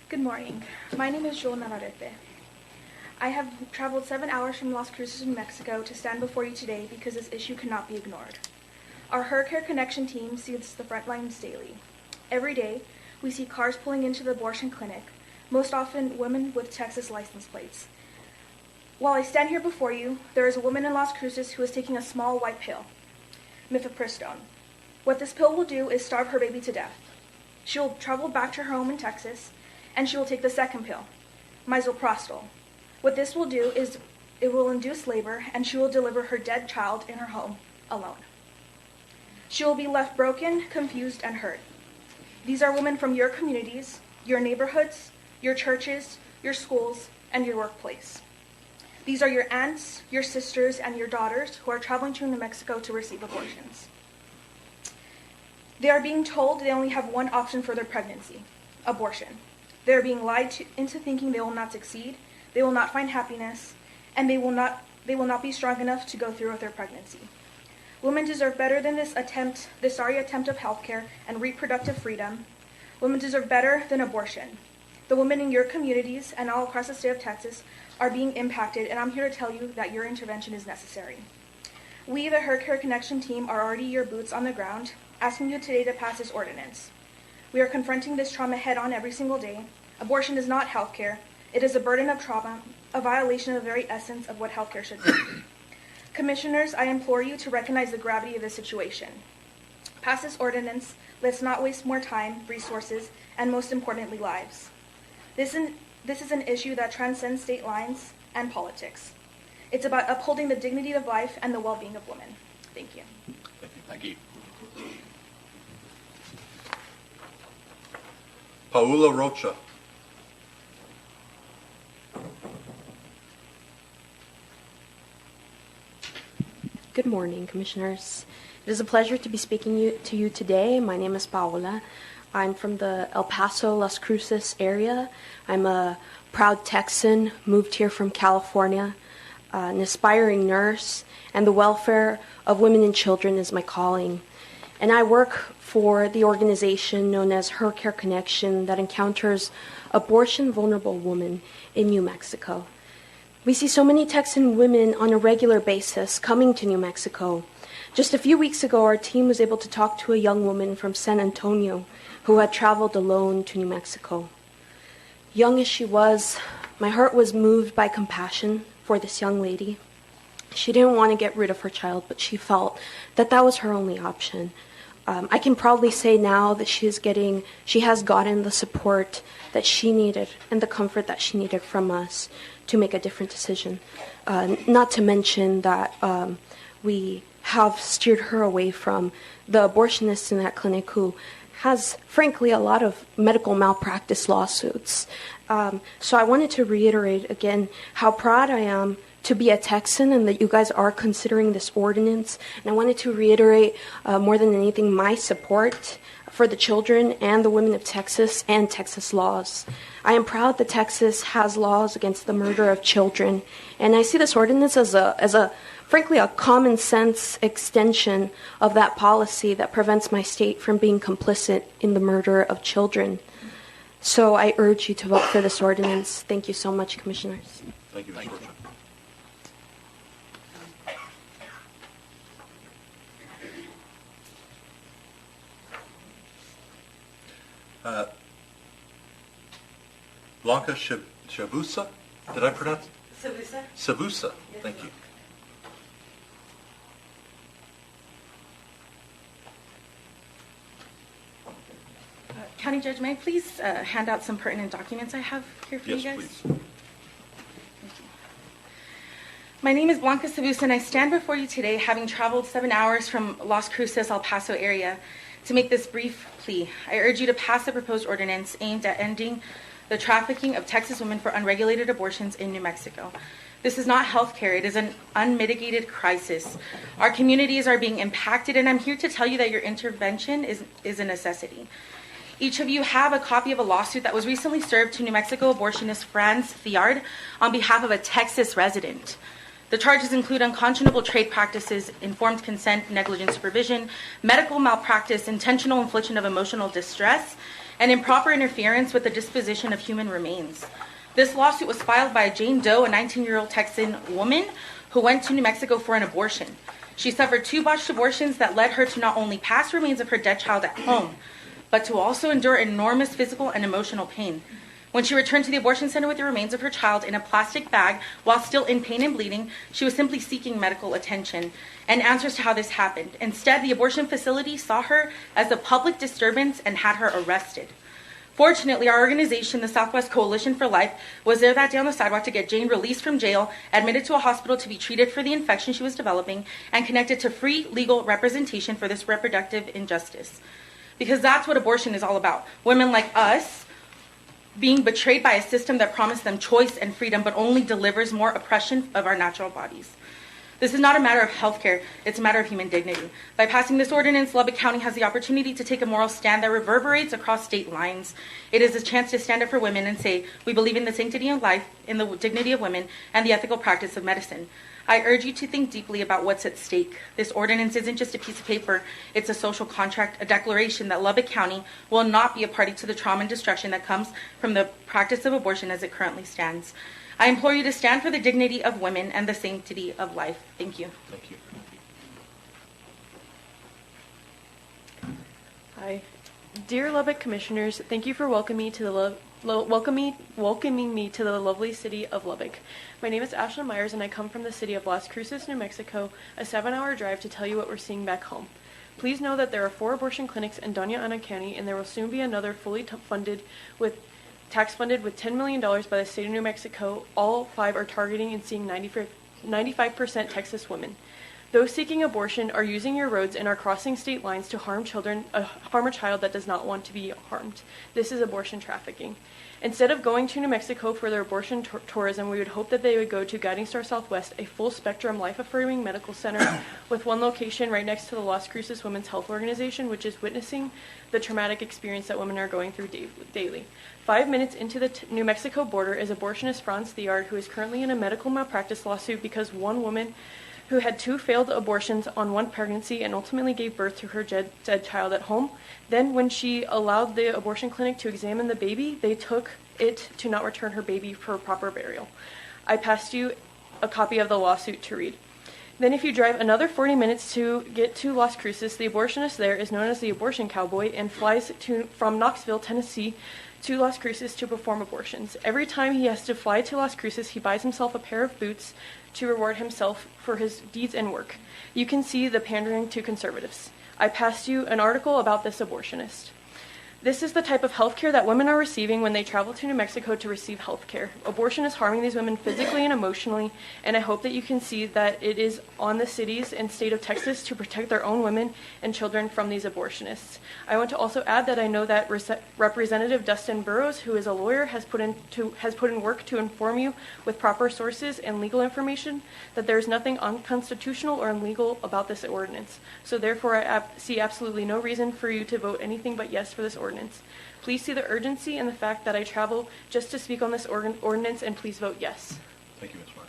Good morning. My name is Joel Navarrete. I have traveled 7 hours from Las Cruces, New Mexico to stand before you today because this issue cannot be ignored. Our Her Care Connection team sees the front lines daily. Every day, we see cars pulling into the abortion clinic, most often women with Texas license plates. While I stand here before you, there is a woman in Las Cruces who is taking a small white pill, mifepristone. What this pill will do is starve her baby to death. She will travel back to her home in Texas, and she will take the second pill, misoprostol. What this will do is it will induce labor, and she will deliver her dead child in her home alone. She will be left broken, confused, and hurt. These are women from your communities, your neighborhoods, your churches, your schools, and your workplace. These are your aunts, your sisters, and your daughters who are traveling to New Mexico to receive abortions. They are being told they only have one option for their pregnancy, abortion. They are being lied into thinking they will not succeed, they will not find happiness, and they will not be strong enough to go through with their pregnancy. Women deserve better than this sorry attempt of healthcare and reproductive freedom. Women deserve better than abortion. The women in your communities and all across the state of Texas are being impacted, and I'm here to tell you that your intervention is necessary. We, the Her Care Connection team, are already your boots on the ground, asking you today to pass this ordinance. We are confronting this trauma head-on every single day. Abortion is not healthcare. It is a burden of trauma, a violation of the very essence of what healthcare should be. Commissioners, I implore you to recognize the gravity of this situation. Pass this ordinance. Let's not waste more time, resources, and most importantly, lives. This is an issue that transcends state lines and politics. It's about upholding the dignity of life and the well-being of women. Thank you. Thank you. Paula Rocha. Good morning, Commissioners. It is a pleasure to be speaking to you today. My name is Paola. I'm from the El Paso, Las Cruces area. I'm a proud Texan, moved here from California, an aspiring nurse, and the welfare of women and children is my calling. And I work for the organization known as Her Care Connection that encounters abortion-vulnerable women in New Mexico. We see so many Texan women on a regular basis coming to New Mexico. Just a few weeks ago, our team was able to talk to a young woman from San Antonio who had traveled alone to New Mexico. Young as she was, my heart was moved by compassion for this young lady. She didn't want to get rid of her child, but she felt that that was her only option. I can proudly say now that she has gotten the support that she needed and the comfort that she needed from us to make a different decision. Not to mention that we have steered her away from the abortionist in that clinic who has, frankly, a lot of medical malpractice lawsuits. So I wanted to reiterate again how proud I am to be a Texan and that you guys are considering this ordinance. And I wanted to reiterate more than anything my support for the children and the women of Texas and Texas laws. I am proud that Texas has laws against the murder of children, and I see this ordinance as a frankly a common sense extension of that policy that prevents my state from being complicit in the murder of children. So I urge you to vote for this ordinance. Thank you so much, Commissioners. Thank you, Ms. Rocha. Blanca Savusa, did I pronounce? Savusa. Savusa, Yes. thank you. County Judge, may I please hand out some pertinent documents I have here for you guys? Yes, please. Thank you. My name is Blanca Saus, and I stand before you today having traveled 7 hours from Las Cruces, El Paso area to make this brief plea. I urge you to pass the proposed ordinance aimed at ending the trafficking of Texas women for unregulated abortions in New Mexico. This is not healthcare. It is an unmitigated crisis. Our communities are being impacted, and I'm here to tell you that your intervention is a necessity. Each of you have a copy of a lawsuit that was recently served to New Mexico abortionist Franz Thiard on behalf of a Texas resident. The charges include unconscionable trade practices, informed consent, negligent supervision, medical malpractice, intentional infliction of emotional distress, and improper interference with the disposition of human remains. This lawsuit was filed by Jane Doe, a 19-year-old Texan woman who went to New Mexico for an abortion. She suffered 2 botched abortions that led her to not only pass remains of her dead child at home, but to also endure enormous physical and emotional pain. When she returned to the abortion center with the remains of her child in a plastic bag while still in pain and bleeding, she was simply seeking medical attention and answers to how this happened. Instead, the abortion facility saw her as a public disturbance and had her arrested. Fortunately, our organization, the Southwest Coalition for Life, was there that day on the sidewalk to get Jane released from jail, admitted to a hospital to be treated for the infection she was developing, and connected to free legal representation for this reproductive injustice. Because that's what abortion is all about. Women like us being betrayed by a system that promised them choice and freedom, but only delivers more oppression of our natural bodies. This is not a matter of healthcare, it's a matter of human dignity. By passing this ordinance, Lubbock County has the opportunity to take a moral stand that reverberates across state lines. It is a chance to stand up for women and say, we believe in the sanctity of life, in the dignity of women, and the ethical practice of medicine. I urge you to think deeply about what's at stake. This ordinance isn't just a piece of paper, it's a social contract, a declaration that Lubbock County will not be a party to the trauma and destruction that comes from the practice of abortion as it currently stands. I implore you to stand for the dignity of women and the sanctity of life. Thank you. Thank you. Hi. Dear Lubbock Commissioners, thank you for welcoming me to the lovely city of Lubbock. My name is Ashlyn Myers and I come from the city of Las Cruces, New Mexico, a 7-hour drive to tell you what we're seeing back home. Please know that there are 4 abortion clinics in Doña Ana County and there will soon be another tax-funded with $10 million by the state of New Mexico. All 5 are targeting and seeing 95% Texas women. Those seeking abortion are using your roads and are crossing state lines to harm a child that does not want to be harmed. This is abortion trafficking. Instead of going to New Mexico for their abortion tourism, we would hope that they would go to Guiding Star Southwest, a full-spectrum, life-affirming medical center with one location right next to the Las Cruces Women's Health Organization, which is witnessing the traumatic experience that women are going through daily. 5 minutes into the New Mexico border is abortionist Franz Theard, who is currently in a medical malpractice lawsuit because one woman who had 2 failed abortions on 1 pregnancy and ultimately gave birth to her dead child at home. Then when she allowed the abortion clinic to examine the baby, they took it to not return her baby for proper burial. I passed you a copy of the lawsuit to read. Then if you drive another 40 minutes to get to Las Cruces, the abortionist there is known as the abortion cowboy and flies from Knoxville, Tennessee to Las Cruces to perform abortions. Every time he has to fly to Las Cruces, he buys himself a pair of boots to reward himself for his deeds and work. You can see the pandering to conservatives. I passed you an article about this abortionist. This is the type of health care that women are receiving when they travel to New Mexico to receive health care. Abortion is harming these women physically and emotionally, and I hope that you can see that it is on the cities and state of Texas to protect their own women and children from these abortionists. I want to also add that I know that Representative Dustin Burrows, who is a lawyer, has put in work to inform you with proper sources and legal information that there is nothing unconstitutional or illegal about this ordinance. So therefore, I see absolutely no reason for you to vote anything but yes for this ordinance. Please see the urgency and the fact that I travel just to speak on this ordinance, and please vote yes. Thank you, Ms. Marsh.